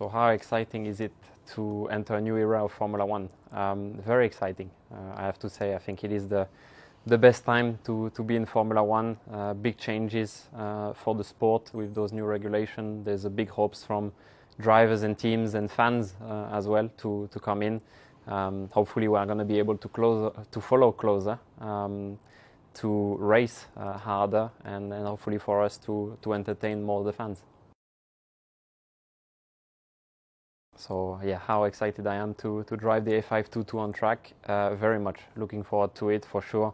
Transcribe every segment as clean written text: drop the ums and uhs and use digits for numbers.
So how exciting is it to enter a new era of Formula One? Very exciting, I have to say. I think it is the best time to be in Formula One. Big changes for the sport with those new regulations. There's a big hopes from drivers and teams and fans as well to come in. Hopefully we are going to be able to follow closer, to race harder, and hopefully for us to entertain more of the fans. So yeah, how excited I am to drive the A522 on track. Very much looking forward to it for sure.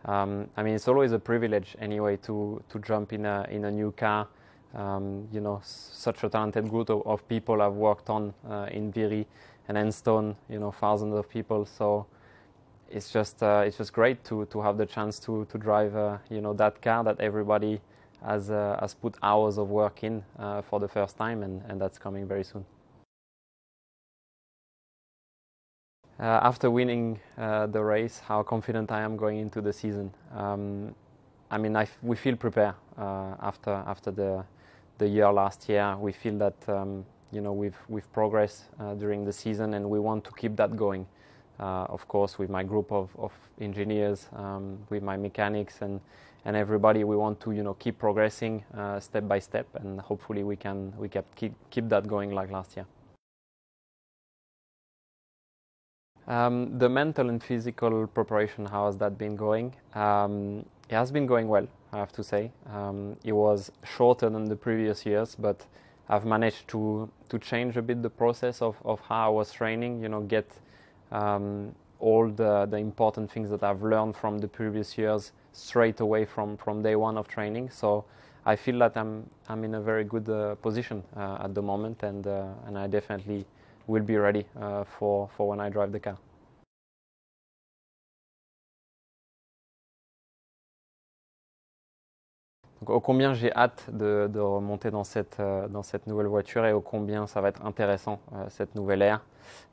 I mean, it's always a privilege anyway to jump in a new car. You know, such a talented group of people I've worked on in Viry and Enstone, you know, thousands of people. So it's just great to have the chance to drive you know, that car that everybody has put hours of work in for the first time, and that's coming very soon. After winning the race, how confident I am going into the season. I mean, we feel prepared after the year last year. We feel that you know, we've progressed during the season, and we want to keep that going. Of course, with my group of engineers, with my mechanics and everybody, we want to, you know, keep progressing step by step, and hopefully we can keep that going like last year. The mental and physical preparation, how has that been going? It has been going well, I have to say. It was shorter than the previous years, but I've managed to change a bit the process of how I was training, you know, get all the important things that I've learned from the previous years straight away from day one of training. So I feel that I'm in a very good position at the moment, and I definitely will be ready for when I drive the car. Donc, ô combien j'ai hâte de remonter dans cette nouvelle voiture, et ô combien ça va être intéressant cette nouvelle ère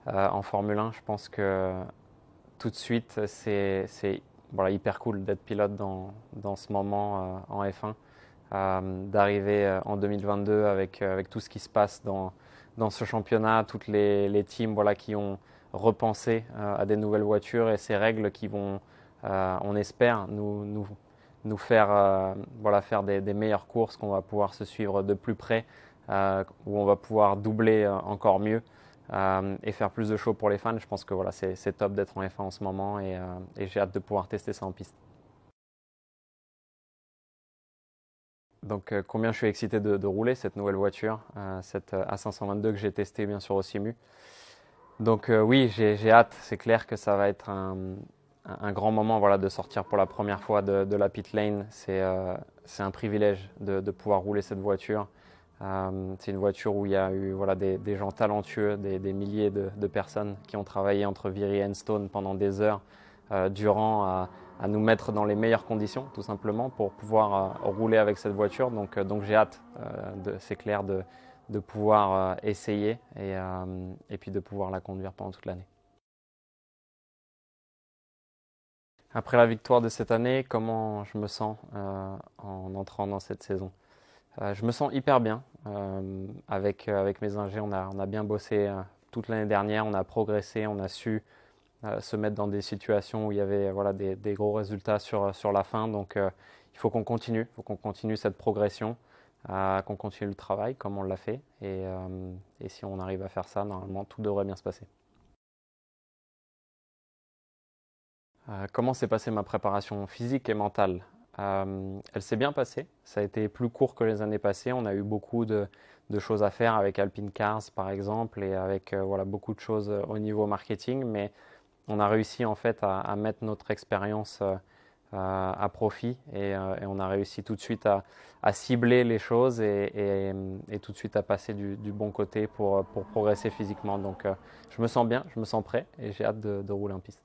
en Formule 1. Je pense que tout de suite c'est voilà, hyper cool d'être pilote dans ce moment en F1, d'arriver en 2022 avec tout ce qui se passe dans ce championnat, toutes les teams, voilà, qui ont repensé à des nouvelles voitures et ces règles qui vont, on espère, nous faire, voilà, faire des meilleures courses, qu'on va pouvoir se suivre de plus près, où on va pouvoir doubler encore mieux et faire plus de show pour les fans. Je pense que voilà, c'est top d'être en F1 en ce moment, et j'ai hâte de pouvoir tester ça en piste. Donc combien je suis excité de rouler cette nouvelle voiture, cette A522 que j'ai testée bien sûr au Simu. Donc oui, j'ai hâte. C'est clair que ça va être un grand moment, voilà, de sortir pour la première fois de la pit lane. C'est un privilège de pouvoir rouler cette voiture. C'est une voiture où il y a eu, voilà, des gens talentueux, des milliers de personnes qui ont travaillé entre Viry et Enstone pendant des heures durant à nous mettre dans les meilleures conditions, tout simplement, pour pouvoir rouler avec cette voiture. Donc j'ai hâte, c'est clair, de pouvoir essayer et puis de pouvoir la conduire pendant toute l'année. Après la victoire de cette année, comment je me sens en entrant dans cette saison? Je me sens hyper bien. Avec mes ingés, on a bien bossé toute l'année dernière, on a progressé, on a su se mettre dans des situations où il y avait, voilà, des gros résultats sur la fin. Donc il faut qu'on continue cette progression, qu'on continue le travail comme on l'a fait. Et si on arrive à faire ça, normalement tout devrait bien se passer. Comment s'est passée ma préparation physique et mentale? Elle s'est bien passée. Ça a été plus court que les années passées. On a eu beaucoup de choses à faire avec Alpine Cars par exemple, et avec voilà, beaucoup de choses au niveau marketing, mais on a réussi en fait à mettre notre expérience à profit, et on a réussi tout de suite à cibler les choses et tout de suite à passer du bon côté pour progresser physiquement. Donc je me sens bien, je me sens prêt, et j'ai hâte de rouler en piste.